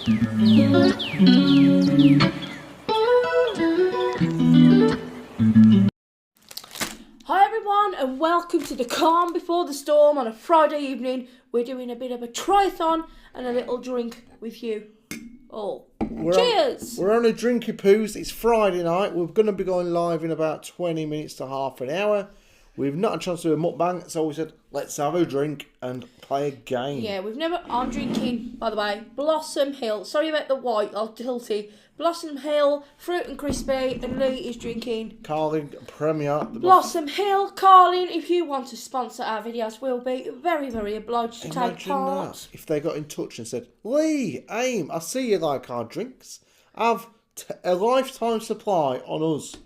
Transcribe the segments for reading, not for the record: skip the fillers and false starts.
Hi everyone and welcome to the calm before the storm on a Friday evening. We're doing a bit of a triathlon and a little drink with you all. Cheers! We're on a drinky poos. It's Friday night. We're going to be going live in about 20 minutes to half an hour. We've not had a chance to do a mukbang, so we said, let's have a drink and play a game. Yeah, I'm drinking, by the way, Blossom Hill. Sorry about the white, I'll tilty. Blossom Hill, fruit and crispy, and Lee is drinking Carling Premier. Blossom Hill. Carling, if you want to sponsor our videos, we'll be very, very obliged to take part. That, if they got in touch and said, Lee, Aim, I see you like our drinks. Have a lifetime supply on us.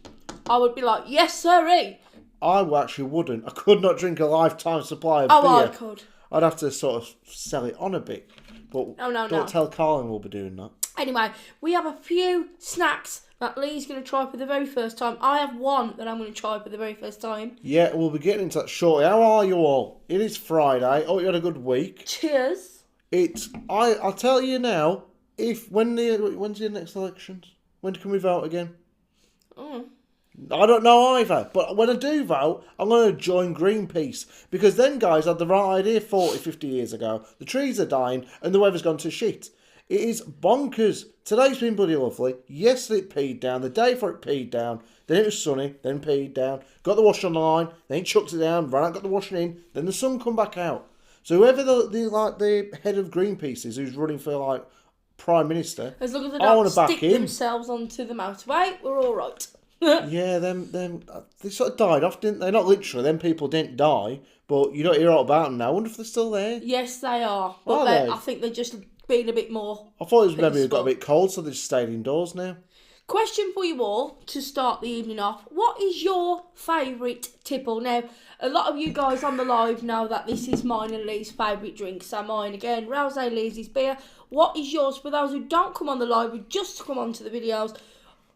I would be like, yes, sirree. I actually wouldn't. I could not drink a lifetime supply of beer. Oh, I could. I'd have to sort of sell it on a bit. But don't tell Carling we'll be doing that. Anyway, we have a few snacks that Lee's going to try for the very first time. I have one that I'm going to try for the very first time. Yeah, we'll be getting into that shortly. How are you all? It is Friday. Oh, you had a good week. Cheers. I'll tell you now, when's the next elections? When can we vote again? I don't know either, but when I do vote, I'm going to join Greenpeace, because them guys had the right idea 40, 50 years ago. The trees are dying and the weather's gone to shit. It is bonkers. Today's been bloody lovely. Yesterday it peed down. The day before it peed down. Then it was sunny. Then peed down. Got the washing on the line. Then it chucked it down. Ran out, got the washing in. Then the sun come back out. So whoever the head of Greenpeace is, who's running for Prime Minister, as long as they don't stick themselves onto the motorway, we're all right. Yeah, they sort of died off, didn't they? Not literally. Them people didn't die, but you don't hear all about them now. I wonder if they're still there. Yes, they are. But I think they're just being a bit more. I thought it was maybe it got a bit cold, so they just stayed indoors now. Question for you all to start the evening off. What is your favourite tipple? Now, a lot of you guys on the live know that this is mine and Lee's favourite drink. So mine again, Rosé Lee's beer. What is yours? For those who don't come on the live, who just come onto the videos,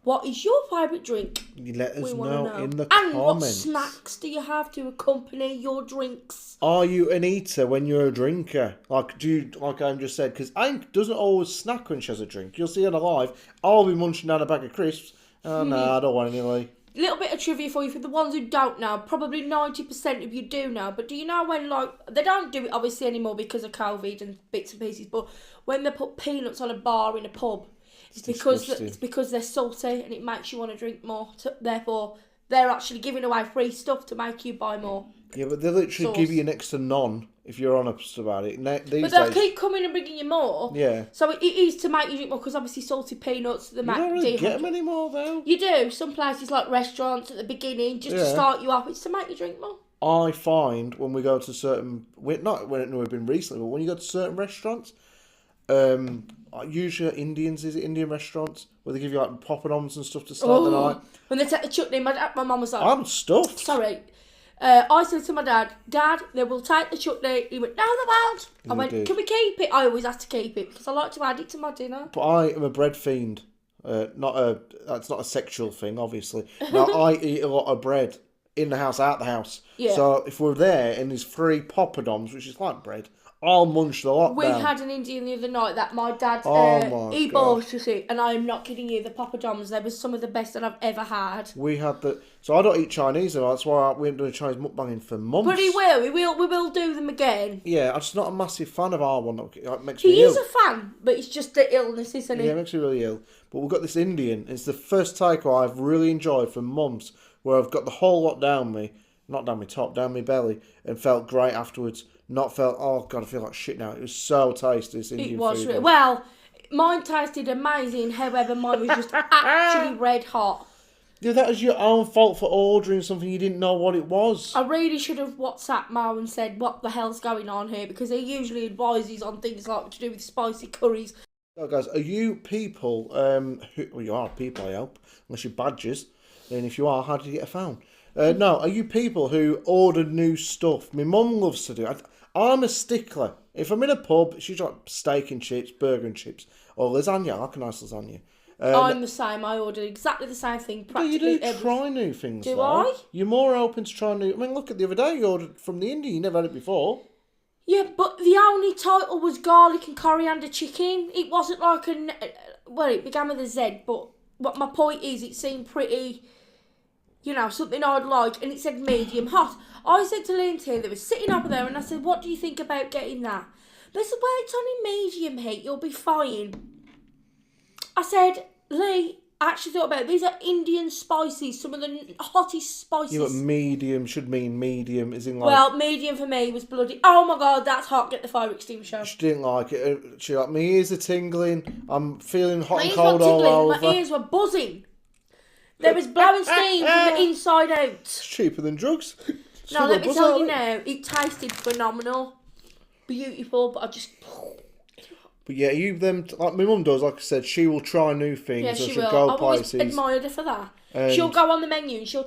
what is your favourite drink? You let us know in the comments. And what comments. snacks do you have to accompany your drinks? Are you an eater when you're a drinker? Like Aim just said, because Aim doesn't always snack when she has a drink. You'll see on a live, I'll be munching down a bag of crisps. Oh, no, I don't want any, Lee. Little bit of trivia for you, for the ones who don't know, probably 90% of you do know, but do you know when, they don't do it obviously anymore because of COVID and bits and pieces, but when they put peanuts on a bar in a pub, it's because they're salty and it makes you want to drink more. Therefore, they're actually giving away free stuff to make you buy more. Yeah, but they literally give you next to none if you're honest about it. But they'll keep coming and bringing you more. Yeah. So it is to make you drink more, because obviously salty peanuts, you don't really get them anymore, though. You do. Some places like restaurants at the beginning, just to start you off, it's to make you drink more. I find when we go to certain, not when we've been recently, but when you go to certain restaurants, usually Indian restaurants, where they give you poppadoms and stuff to start the night. When they take the chutney, my mum was like, I'm stuffed. Sorry. I said to my dad, they will take the chutney. He went, no, they won't. I went, can we keep it? I always have to keep it because I like to add it to my dinner. But I am a bread fiend. That's not a sexual thing, obviously. Now, I eat a lot of bread in the house, out the house. Yeah. So if we're there and there's 3 poppadoms, which is like bread, I'll munch the lot down. We had an Indian the other night that my dad, he bought us it, and I'm not kidding you, the poppadoms, they were some of the best that I've ever had. We had so I don't eat Chinese, and that's why we haven't done a Chinese mukbanging for months. But we will do them again. Yeah, I'm just not a massive fan of our one. It makes me ill. He is a fan, but it's just the illness, isn't it? Yeah, it makes me really ill. But we've got this Indian, it's the first takeaway I've really enjoyed for months, where I've got the whole lot down me, not down my top, down my belly, and felt great afterwards. Not felt, oh God, I feel like shit now. It was so tasty, this Indian food. It was. Well, mine tasted amazing. However, mine was just actually red hot. Yeah, that was your own fault for ordering something you didn't know what it was. I really should have WhatsApped Mo and said, what the hell's going on here? Because he usually advises on things like to do with spicy curries. So guys, are you people, you are people, I hope, unless you're badgers. And if you are, how did you get a phone? No, are you people who order new stuff? My mum loves to do it. I'm a stickler. If I'm in a pub, she's like steak and chips, burger and chips, or lasagna. I like a nice lasagna. I'm the same. I order exactly the same thing. Practically but you do try new things, do though. I? You're more open to try new... I mean, look at the other day you ordered from the Indie. You never had it before. Yeah, but the only title was garlic and coriander chicken. It wasn't like well, it began with a Z, but what my point is, it seemed pretty, something I'd like, and it said medium hot. I said to Liam here, they were sitting over there, and I said, what do you think about getting that? They said, well, it's only medium heat, you'll be fine. I said, Lee, I actually thought about it. These are Indian spices, some of the hottest spices. Yeah, but medium should mean medium, as in like... Well, medium for me was bloody... Oh my God, that's hot. Get the fire extinguisher. She didn't like it. She like, my ears are tingling. I'm feeling hot and My cold all over. My ears were buzzing. There was blowing steam from the inside out. It's cheaper than drugs. No, let me tell you now, it tasted phenomenal. Beautiful, but I just... But yeah, like my mum does, like I said, she will try new things. Yeah, or she she'll will. go I've always places. admired her for that. And she'll go on the menu and she'll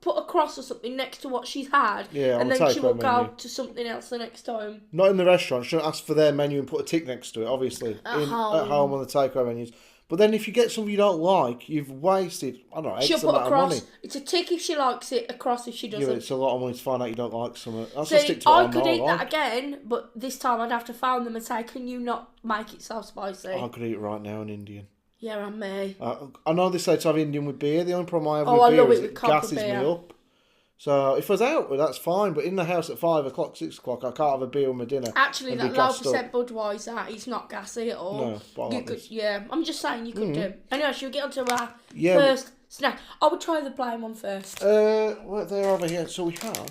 put a cross or something next to what she's had. Yeah, and on then she will takeaway menu. go to something else the next time. Not in the restaurant. She don't ask for their menu and put a tick next to it, obviously. At home on the takeaway menus. But then if you get something you don't like, you've wasted, I don't know, She'll X put amount a cross. of money. It's a tick if she likes it, a cross if she doesn't. Yeah, it's a lot of money to find out you don't like something. That's See, stick to I what could eat like. that again, but this time I'd have to phone them and say, can you not make it so spicy? I could eat it right now in Indian. Yeah, and me. I know they say to have Indian with beer. The only problem I have I with beer love is it with it copper gasses me beer. up. So if I was out, well, that's fine. But in the house at 5 o'clock, 6 o'clock, I can't have a beer with my dinner. Actually, and that be low gassed percent up. Budweiser is not gassy at all. No, but I like this. Yeah, I'm just saying you could do. Anyway, should we get on to our Yeah, first snack? I would try the plain one first. Well, they're over here. So we have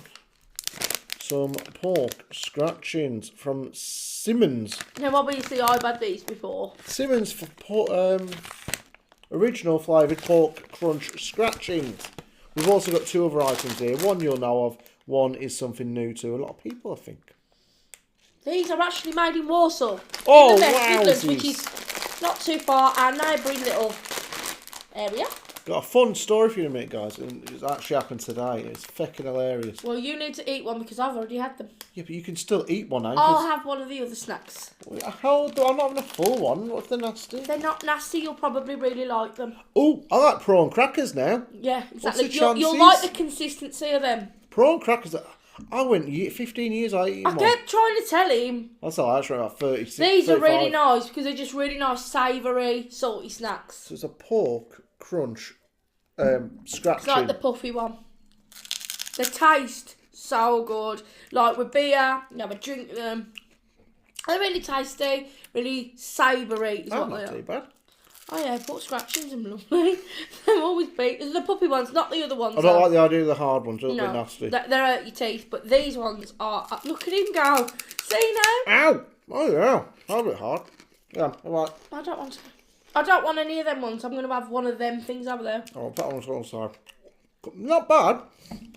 some pork scratchings from Simmons. Now, obviously, I've had these before. Simmons for original flavoured pork crunch scratchings. We've also got two other items here. One you'll know of. One is something new to a lot of people, I think. These are actually made in Warsaw. Oh, in the West Midlands, wowsies. which is not too far, our neighbouring little area. Got a fun story for you in a minute, guys. And it's actually happened today. It's feckin' hilarious. Well, you need to eat one because I've already had them. Yeah, but you can still eat one, I'll have one of the other snacks. How do I'm not having a full one? What if they're nasty? They're not nasty. You'll probably really like them. Oh, I like prawn crackers now. Yeah, exactly. the You'll chances? like the consistency of them. Prawn crackers. I went 15 years I eaten I one. kept trying to tell him. That's all right. That's about 36. These are 35. really nice because they're just really nice, savoury, salty snacks. So it's a pork crunch scratching. It's like the puffy one. They taste so good. Like with beer, you have a drink with them. They're really tasty, really savoury. Is what not they are. too bad. Oh yeah, pork scratchings are lovely. They're always big. The puppy ones, not the other ones. I don't like the idea of the hard ones. They're a bit nasty. They're hurt your teeth, but these ones are. Look at him go. See now? Ow! Oh yeah, that's a bit hard. Yeah, alright. I don't want any of them ones. I'm going to have one of them things over there. Oh, that one's on the side. Not bad.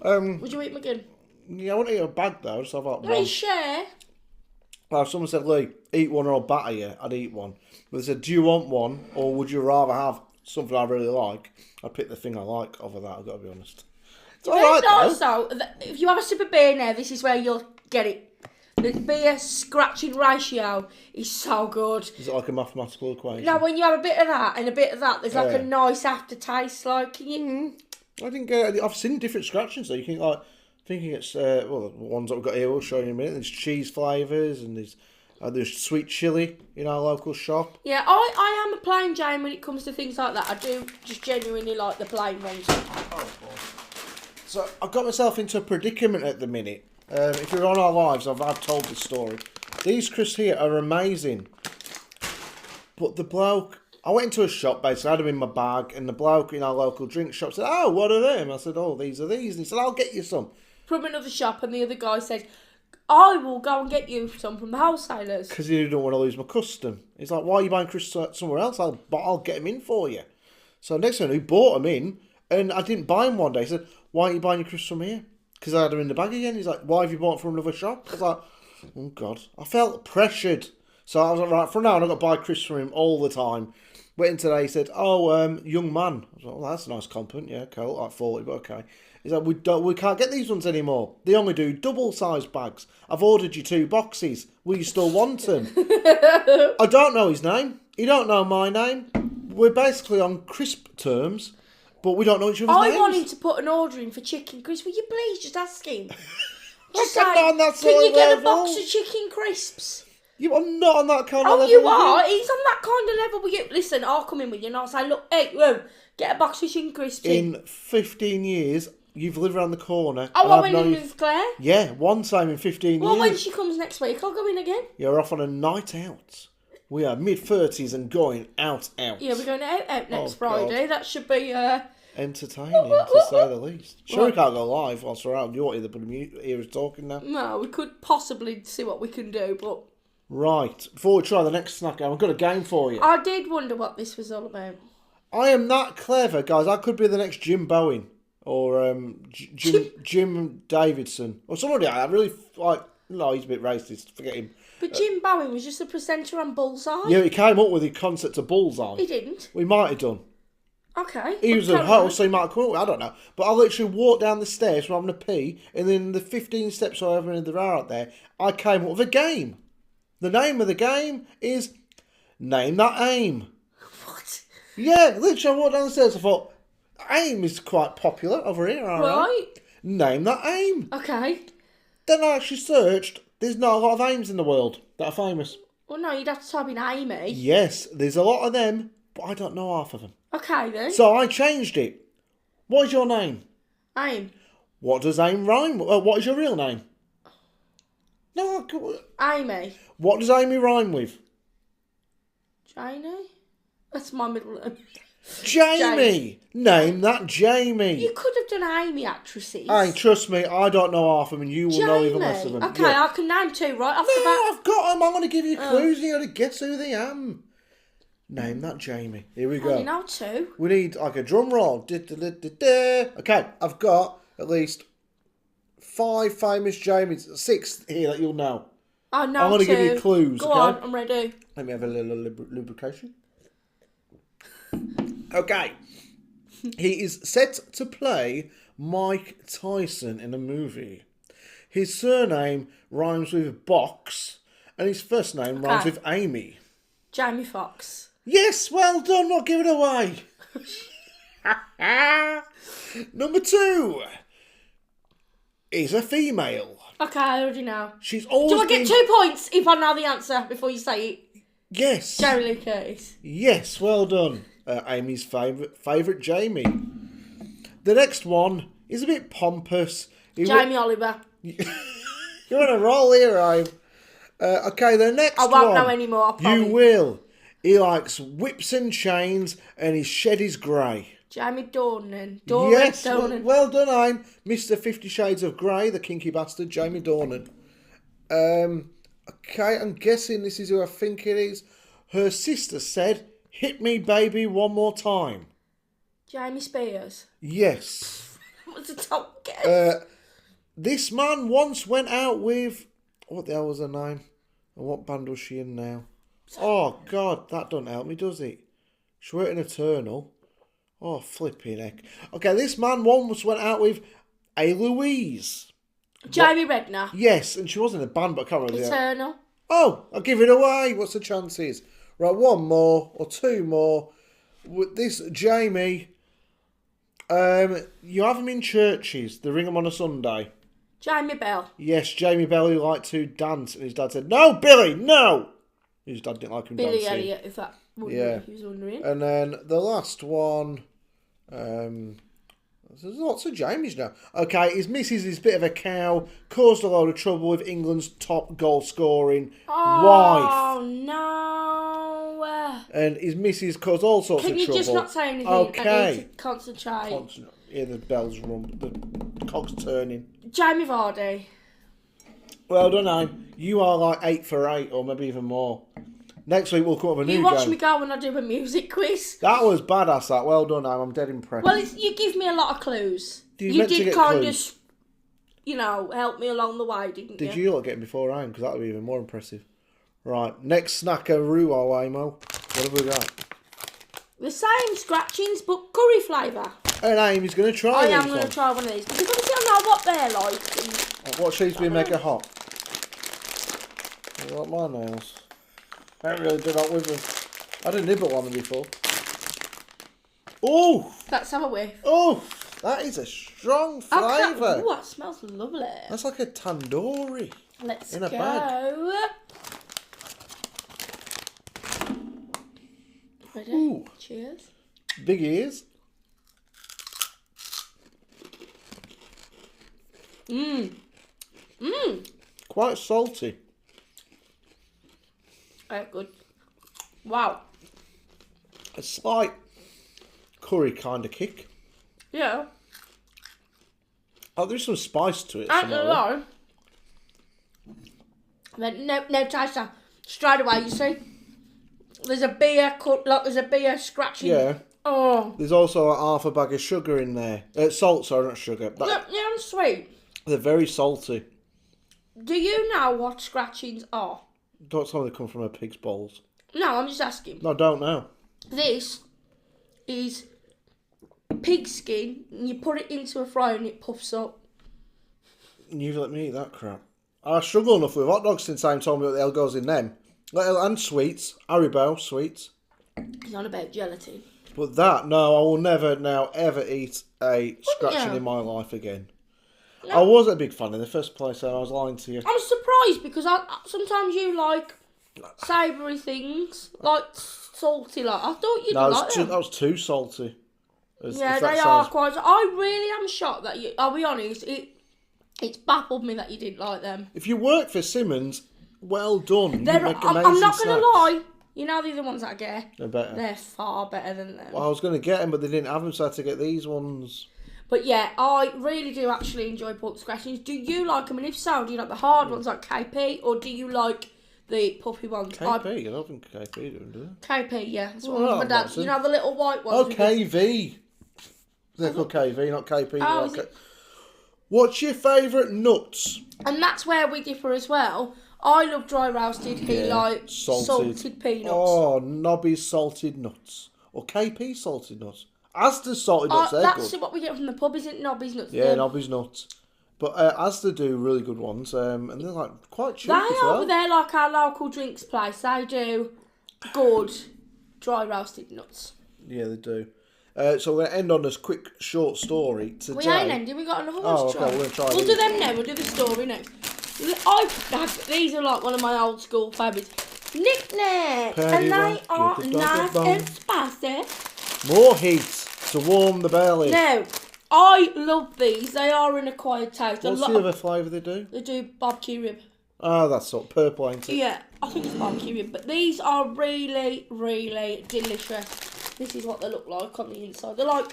Would you eat them again? Yeah, I wouldn't eat a bag though. Just have like Hey, one. share. Well, if someone said, Lee, eat one or I'll batter you, I'd eat one. But they said, do you want one or would you rather have something I really like? I'd pick the thing I like over that, I've got to be honest. It's alright though. Also, if you have a sip of beer now, this is where you'll get it. The beer scratching ratio is so good. Is it like a mathematical equation? Now, when you have a bit of that and a bit of that, there's like Yeah. a nice aftertaste. Like, can you... I didn't get it. I've seen different scratchings though. You can like, thinking it's, well, the ones that we've got here, we'll show you in a minute. There's cheese flavours and there's sweet chilli in our local shop. Yeah, I am a plain Jane when it comes to things like that. I do just genuinely like the plain ones. So I've got myself into a predicament at the minute. If you're on our lives, I've told this story. These crisps here are amazing. But the bloke, I went into a shop basically, I had them in my bag, and the bloke in our local drink shop said, oh, what are them? I said, oh, these are these. And he said, I'll get you some. From another shop, and the other guy said, I will go and get you some from the wholesalers. Because he didn't want to lose my custom. He's like, why are you buying crisps somewhere else? I'll get them in for you. So next thing he bought them in, and I didn't buy them one day. He said, why aren't you buying your crisps from here? Because I had them in the bag again. He's like, why have you bought them from another shop? I was like, oh God. I felt pressured. So I was like, right, from now on I've got to buy crisps from him all the time. Went in today, he said, oh, young man. I was like, well, that's a nice compliment. Yeah, cool, like 40, but okay. He's like, we can't get these ones anymore. They only do double-sized bags. I've ordered you 2 boxes. Will you still want them? I don't know his name. He don't know my name. We're basically on crisp terms, but we don't know each other's names. I want him to put an order in for chicken crisps. Will you please just ask him? Just I'm not saying, on that can sort you of get a level. box of chicken crisps? I'm not on that kind of level. Oh, you are. He's on that kind of level with you. Listen, I'll come in with you and I'll say, look, hey, whoa, get a box of chicken crisps. In 15 years, you've lived around the corner. Oh, and I I've went in known with Claire. Yeah, one time in 15 Well, years. when she comes next week, I'll go in again. You're off on a night out. We are mid-30s and going out. Yeah, we're going out next Oh, Friday. God. That should be... Entertaining, to say the least. Sure, we Right. can't go live whilst we're out. You're here is talking now. No, we could possibly see what we can do, but... Right, before we try the next snack, I've got a game for you. I did wonder what this was all about. I am that clever, guys. I could be the next Jim Bowen or Jim Davidson or somebody I really like. No, he's a bit racist. Forget him. But Jim Bowen was just a presenter on Bullseye. Yeah, he came up with the concept of Bullseye. He didn't. We might have done. Okay. He was Well, a host, so he might have come up with, I don't know. But I literally walked down the stairs from having a pee, and then the 15 steps or however many there are out there, I came up with a game. The name of the game is Name That Aim. What? Yeah, literally, I walked down the stairs. I thought, AIM is quite popular over here, all right? Right. Name That Aim. Okay. Then I actually searched. There's not a lot of aims in the world that are famous. Well, no, you'd have to type in Amy. Yes, there's a lot of them, but I don't know half of them. Okay, then. So I changed it. What is your name? Aim. What does AIM rhyme with? What is your real name? No, Amy. what does Amy rhyme with? Janie? That's my middle name. Jamie. Name that Jamie. You could have done Amy actresses. Hey, trust me, I don't know half of them, and you will know even less of them. Okay, Yeah. I can name two right off No, the bat. I've got them. I'm going to give you clues, and you got to guess who they am. Name that Jamie. Here we I only go. know two. We need like a drum roll. Okay, I've got at least 5 famous Jamies. 6 here that you'll know. I know I'm going to two. give you clues. Go okay? on, I'm ready. Let me have a little lubrication. Okay. He is set to play Mike Tyson in a movie. His surname rhymes with Box, and his first name rhymes with Amy. Jamie Foxx. Yes, well done, not give it away. Number 2 is a female. Okay, I already know. She's always Do I get 2 points if I know the answer before you say it? Yes. Jerry Lee Curtis. Yes, well done. Amy's favourite Jamie. The next one is a bit pompous. Jamie Oliver. You're on a roll here, Aim. Okay, the next one. I won't know anymore, I promise. You will. He likes whips and chains, and his shed is grey. Jamie Dornan. Yes, Dornan. well done, Aim. Mr. 50 Shades of Grey, the kinky bastard, Jamie Dornan. Okay, I'm guessing this is who I think it is. Her sister said, "Hit me, baby, one more time." Jamie Spears. Yes. What's the top guess? This man once went out with... What the hell was her name? And what band was she in now? Oh, God, that doesn't help me, does it? She worked in Eternal. Oh, flipping heck. Okay, this man once went out with a Louise. Jamie Redknapp. Yes, and she was in a band, but I can't remember. Eternal. Oh, I'll give it away. What's the chances? Right, 1 more or 2 more. With this Jamie, you have him in churches. They ring him on a Sunday. Jamie Bell. Yes, Jamie Bell, who liked to dance, and his dad said, "No, Billy, no." His dad didn't like him Billy dancing. Elliot, if that he was wondering. And then the last one, there's lots of Jamies now. Okay, his missus is a bit of a cow, caused a load of trouble with England's top goal scoring wife. Oh no! And his missus caused all sorts of Can you trouble. just not say anything? Okay. I need to concentrate. Yeah, the bells run, the cock's turning. Jamie Vardy. Well done, Aim. You are like 8 for 8, or maybe even more. Next week we'll come up with a new You watch game. me go when I do a music quiz. That was badass, that. Well done, Aim. I'm dead impressed. Well, you give me a lot of clues. You did kind of, help me along the way, didn't you? Did you lot get him before Aim? Because that would be even more impressive. Right, next snackaroo, Aimo. What have we got? The same scratchings, but curry flavour. And Aim is going to try I these am going to ones. try one of these because obviously I know what they're like. What she's been mega hot? You like my nails? I don't really do that with them. I didn't nibble on them before. Oh! Let's have a whiff. Oh! That is a strong flavour. Ooh, that smells lovely. That's like a tandoori. Let's in a go. bag. Ready? Ooh. Cheers. Big ears. Quite salty. Good. Wow. A slight curry kind of kick. Yeah. Oh, there's some spice to it. And a lot. No taster. Straight away, you see? There's a beer cut, like there's a beer scratching. Yeah. Oh. There's also half a bag of sugar in there. Salt, sorry, not sugar. Yeah, and sweet. They're very salty. Do you know what scratchings are? Don't tell me they come from a pig's balls. No, I'm just asking. No, I don't know. This is pig skin, and you put it into a fryer and it puffs up. You've let me eat that crap. I struggle enough with hot dogs since time told me what the hell goes in them. And sweets. Haribo sweets. It's not about gelatin. But that, no, I will never now ever eat a scratching in my life again. No. I wasn't a big fan in the first place, and I was lying to you. I'm surprised because sometimes you like savoury things, like salty. Like I thought you'd like them. That was too salty. Yeah, they are quite. I really am shocked that you. I'll be honest. It's baffled me that you didn't like them. If you work for Simmons, well done. I'm not going to lie. You know the other ones that I get? They're better. They're far better than them. Well, I was going to get them, but they didn't have them, so I had to get these ones. But yeah, I really do actually enjoy pork scratchings. Do you like them? And if so, do you like the hard ones like KP, or do you like the puffy ones? KP? I don't think KP do them, do they? KP, yeah. That's what my dad. You know the little white ones? Oh, KV. They're called KV, not KP. Oh, what's your favourite nuts? And that's where we differ as well. I love dry roasted. He likes salted peanuts. Oh, Nobby's salted nuts. Or KP salted nuts. Asda's salted nuts, they're that's good. What we get from the pub, isn't Nobby's nuts? Yeah, Nobby's nuts. But Asda do really good ones, and they're like quite cheap as well. They're like our local drinks place. They do good dry roasted nuts. Yeah, they do. So we're going to end on this quick, short story today. We ain't ending. We've got another one to try. Okay, we're going to try We'll do them now. We'll do the story next. These are like one of my old school favourites. Knick-knack. And they are nice and spicy. More heat to warm the belly. No, I love these. They are an acquired taste. What's the other flavour they do? They do barbecue rib. Oh, that's sort of purple, ain't it? Yeah, I think it's barbecue rib. But these are really, really delicious. This is what they look like on the inside. They're like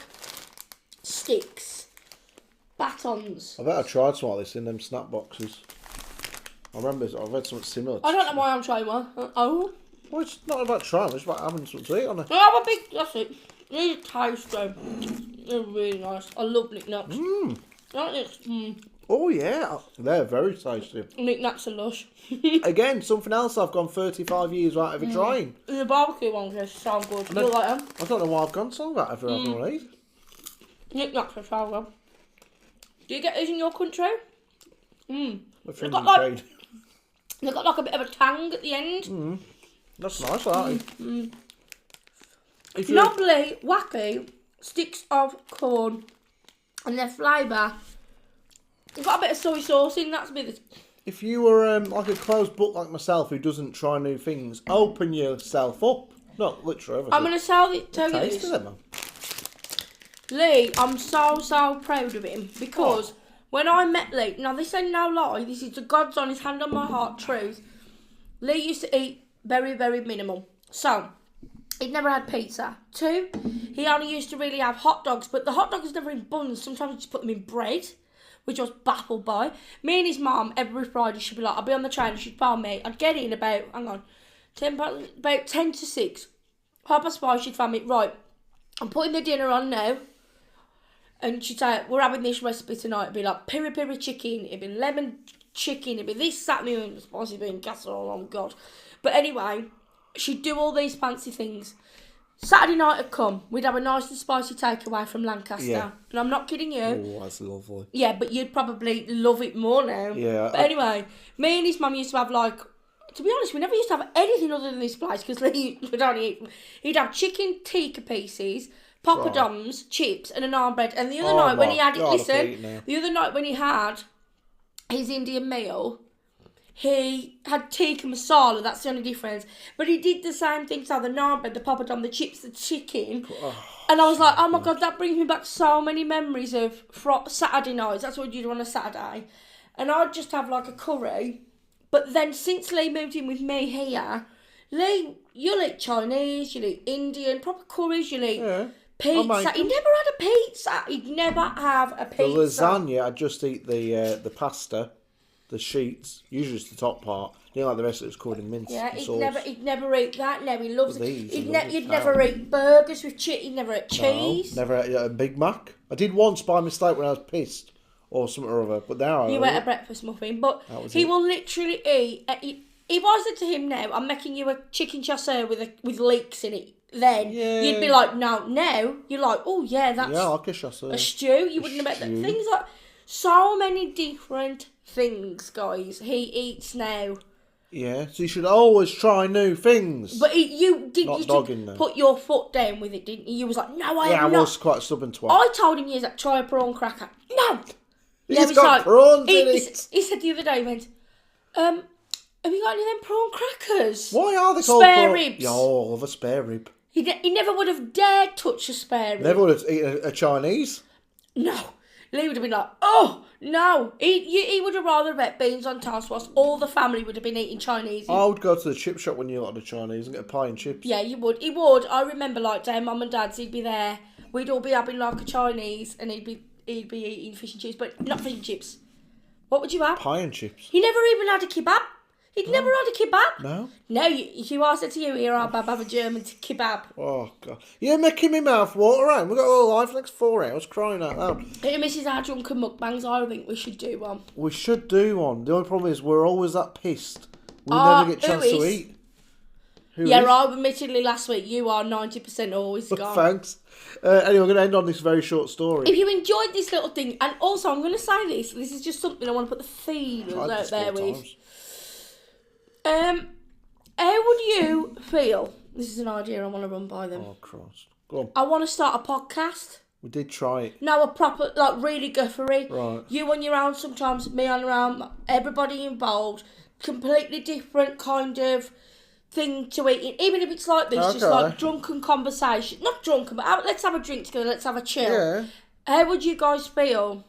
sticks. Batons. I bet I tried some like this in them snack boxes. I remember I've had something similar. I don't know why I'm trying one. Oh. Well, it's not about trying, it's about having something to eat on it. I have a big, that's it. These taste though. They're really nice. I love knick-knacks. Oh yeah, they're very tasty. Knick-knacks are lush. Again, something else I've gone 35 years without ever trying. The barbecue ones are so good. You like them? I don't know why I've gone so without ever having one of these. Knick-knacks are so good. Do you get these in your country? They've got like a bit of a tang at the end. That's nice, that. Knobbly, wacky sticks of corn, and their flavour. It's got a bit of soy sauce in. That's a bit. If you were like a closed book like myself who doesn't try new things, open yourself up. Not literally. I'm going to tell you this. Them, man. Lee, I'm so proud of him because when I met Lee, now this ain't no lie, this is the God's honest hand on my heart truth. Lee used to eat very, very minimal. So, he'd never had pizza. 2, he only used to really have hot dogs, but the hot dog was never in buns. Sometimes he just put them in bread, which I was baffled by. Me and his mum, every Friday, she'd be like, I'll be on the train, and she'd phone me. I'd get in about 10 to 6. 5:30, she'd phone me, right, I'm putting the dinner on now. And she'd say, we're having this recipe tonight. It'd be like piri piri chicken, it'd be lemon chicken, it'd be this, that, and the other, spicy bean casserole, oh God. But anyway, she'd do all these fancy things. Saturday night had come, we'd have a nice and spicy takeaway from Lancaster. Yeah. And I'm not kidding you. Oh, that's lovely. Yeah, but you'd probably love it more now. Yeah. But anyway, me and his mum used to have like, to be honest, we never used to have anything other than this place because he'd have chicken tikka pieces, poppadoms, chips, and a naan bread. And the other night when he had the other night when he had his Indian meal, he had tikka masala. That's the only difference. But he did the same thing. So the naan bread, the poppadom, the chips, the chicken. And I was like, oh my God, that brings me back so many memories of Saturday nights. That's what you do on a Saturday. And I'd just have like a curry. But then since Lee moved in with me here, Lee, you'll eat Chinese, you'll eat Indian, proper curries, you'll eat pizza. He never had a pizza. He'd never have a pizza. The lasagna, I'd just eat the pasta, the sheets, usually it's the top part. You know, like the rest of it was covered in mince. Yeah, sauce. he'd never eat that. No, he loves it. He'd never eat burgers with cheese. He'd never eat cheese. No, never ate a Big Mac. I did once by mistake when I was pissed or something or other, but now you ate a breakfast muffin, but he will literally eat. If I said to him now, I'm making you a chicken chasseur with leeks in it, then you'd be like, no. You're like, oh yeah, that's like a chasseur. A stew. You wouldn't have met that. Things like so many different things, guys. He eats now. Yeah, so you should always try new things. But you put your foot down with it, didn't you? You was like, no, I am not. I was quite a stubborn twat. I told him, try a prawn cracker. No! He's got prawns in it. He said the other day, he went, have you got any of them prawn crackers? Why are they called spare ribs? Oh, I love a spare rib. He never would have dared touch a spare rib. Never would have eaten a Chinese. No. Lee would have been like, oh, no. He would have rather bet beans on toast whilst all the family would have been eating Chinese. I would go to the chip shop when you got the Chinese and get a pie and chips. Yeah, you would. He would. I remember, like, day Mum and Dad's, he'd be there. We'd all be having, like, a Chinese and he'd be eating fish and chips, but not fish and chips. What would you have? Pie and chips. He never even had a kebab. He'd never had a kebab. No? No, if you asked it to you, here I'll have a German kebab. Oh, God. You're making me mouth water out. We've got all life for the next 4 hours crying out loud. It misses our drunken mukbangs. I think we should do one. We should do one. The only problem is we're always that pissed. We never get a chance to eat. I admittedly last week, you are 90% always gone. Thanks. Anyway, we're going to end on this very short story. If you enjoyed this little thing, and also I'm going to say this is just something I want to put the feelers out there with. How would you feel? This is an idea I want to run by them. Oh, Christ. Go on. I want to start a podcast. We did try it. No, a proper, like, really guffery. Right. You on your own sometimes, me on your own, everybody involved. Completely different kind of thing to eat. Even if it's like this, just like drunken conversation. Not drunken, but let's have a drink together, let's have a chill. Yeah. How would you guys feel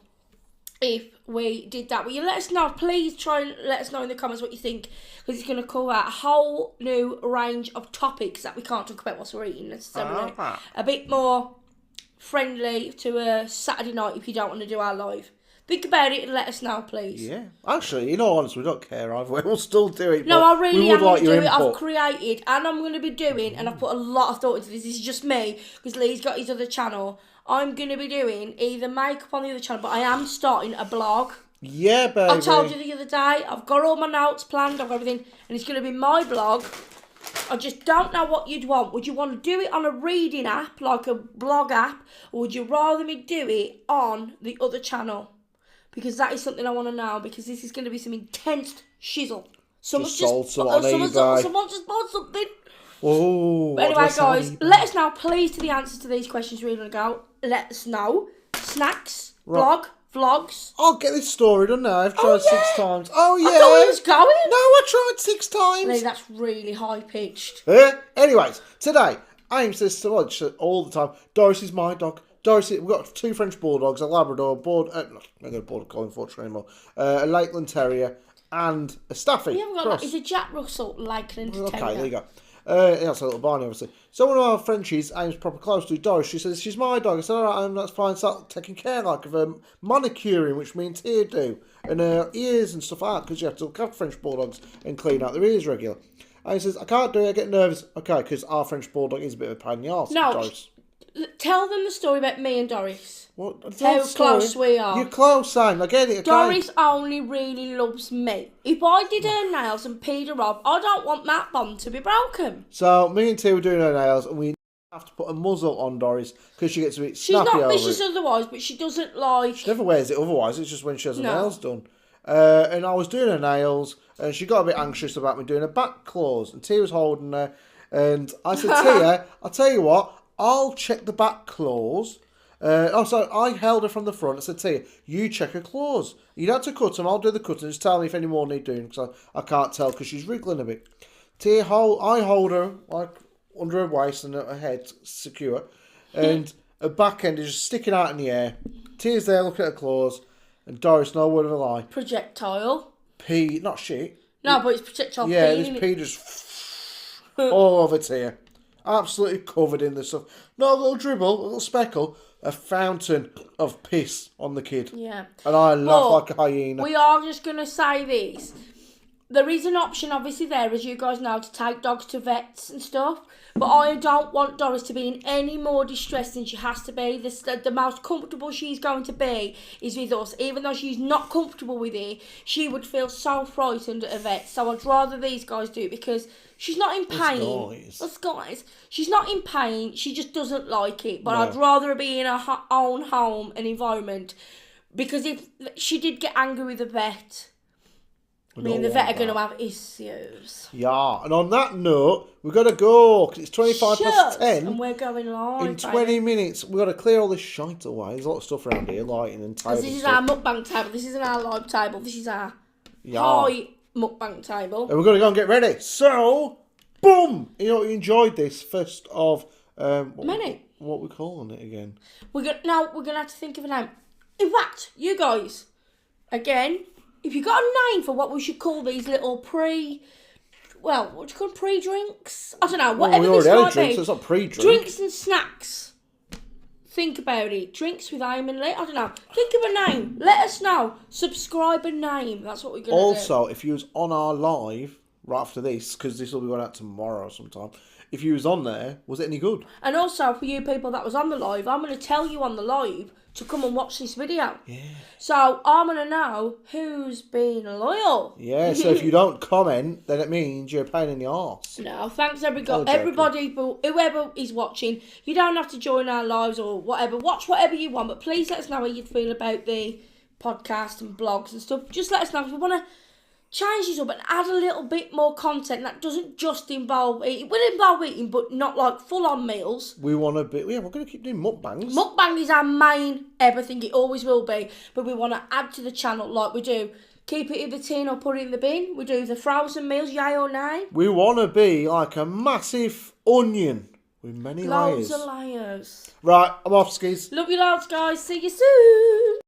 if we did that? Will you let us know? Please try and let us know in the comments what you think, because it's going to cover a whole new range of topics that we can't talk about whilst we're eating necessarily. A bit more friendly to a Saturday night if you don't want to do our live. Think about it and let us know, please. Yeah. Actually, in all honesty, we don't care either. We'll still do it. No, I really am going to do it. I've created and I'm going to be doing, and I've put a lot of thought into this. This is just me, because Lee's got his other channel. I'm going to be doing either makeup on the other channel, but I am starting a blog. Yeah, baby. I told you the other day, I've got all my notes planned, I've got everything, and it's going to be my blog. I just don't know what you'd want. Would you want to do it on a reading app, like a blog app, or would you rather me do it on the other channel? Because that is something I want to know, because this is going to be some intense shizzle. Someone's just bought something. Oh. But anyway, guys, let us know, please, to the answers to these questions we're going to go. Let us know. Snacks, blog, vlogs. I'll get this story done now. I've tried 6 times. Oh, yeah. I thought he was going. No, I tried 6 times. Lee, that's really high-pitched. Anyways, today, Aim says to watch all the time, Doris is my dog. Doris, we've got 2 French Bulldogs, a Labrador, I'm not going to Border Collie, unfortunately, anymore, a Lakeland Terrier, and a Staffy. We haven't got that. It's a Jack Russell Lakeland Terrier. Okay, there you go. That's a little Barney, obviously. So one of our Frenchies, Aim's proper close to, Doris, she says, she's my dog. I said, all right, that's fine. Start taking care, like, of her manicuring, which me and Tia do, and her ears and stuff like that, because you have to look after French Bulldogs and clean out their ears regular. And he says, I can't do it, I get nervous. Okay, because our French Bulldog is a bit of a pain in the arse. No, Doris. Tell them the story about me and Doris. What? How close we are. You're close, Sam. I get it. Okay. Doris only really loves me. If I did her nails and peed her off, I don't want that bond to be broken. So, me and Tia were doing her nails, and we have to put a muzzle on Doris because she gets a bit snappy over it. She's not vicious otherwise, but she doesn't like... She never wears it otherwise. It's just when she has her nails done. And I was doing her nails, and she got a bit anxious about me doing her back claws, and Tia was holding her, and I said, Tia, I'll tell you what, I'll check the back claws. So I held her from the front and said, Tia, you check her claws. You don't have to cut them. I'll do the cutting. Just tell me if any more need doing, because I can't tell because she's wriggling a bit. Tia, I hold her like under her waist and her head secure, and her back end is just sticking out in the air. Tia's there looking at her claws, and Doris, no word of a lie. Projectile. Pee, not shit. No, but it's projectile yeah, pee. Yeah, this pee just all over Tia. Absolutely covered in this stuff. Not a little dribble, a little speckle. A fountain of piss on the kid. Yeah. And I laugh like a hyena. We are just going to say this. There is an option, obviously, there, as you guys know, to take dogs to vets and stuff. But I don't want Doris to be in any more distress than she has to be. The most comfortable she's going to be is with us. Even though she's not comfortable with it, she would feel so frightened at a vet. So I'd rather these guys do it because she's not in pain. Us guys. She's not in pain. She just doesn't like it. But I'd rather her be in her own home and environment. Because if she did get angry with the vet, me and the vet are going to have issues. Yeah, and on that note, we've got to go, because it's 25 past 10. And we're going live. In 20 minutes, we've got to clear all this shite away. There's a lot of stuff around here, lighting and tables. This is our mukbang table. This isn't our live table. This is our high mukbang table. And we're going to go and get ready. So, boom! You know, you enjoyed this first of... Many. What we're calling it again? We're going to have to think of a name. In fact, you guys, again... If you got a name for what we should call these little what do you call them? Pre-drinks? I don't know, whatever this might be. So it's not pre-drink. Drinks and snacks. Think about it. Drinks with aim and lit. I don't know. Think of a name. Let us know. Subscribe a name. That's what we're going to do. Also, if you was on our live right after this, because this will be going out tomorrow sometime, if you was on there, was it any good? And also, for you people that was on the live, I'm going to tell you on the live to come and watch this video. Yeah. So I'm going to know who's been loyal. Yeah, so if you don't comment, then it means you're a pain in the arse. No, thanks everybody, whoever is watching. You don't have to join our lives or whatever. Watch whatever you want, but please let us know how you feel about the podcast and blogs and stuff. Just let us know, because we want to change this up and add a little bit more content that doesn't just involve eating. It will involve eating, but not like full-on meals. We want to be... Yeah, we're going to keep doing mukbangs. Mukbang is our main everything. It always will be. But we want to add to the channel like we do. Keep it in the tin or put it in the bin. We do the frozen meals, yay or nay. We want to be like a massive onion with many Loads layers. of layers. Right, I'm off, skis. Love you loads, guys. See you soon.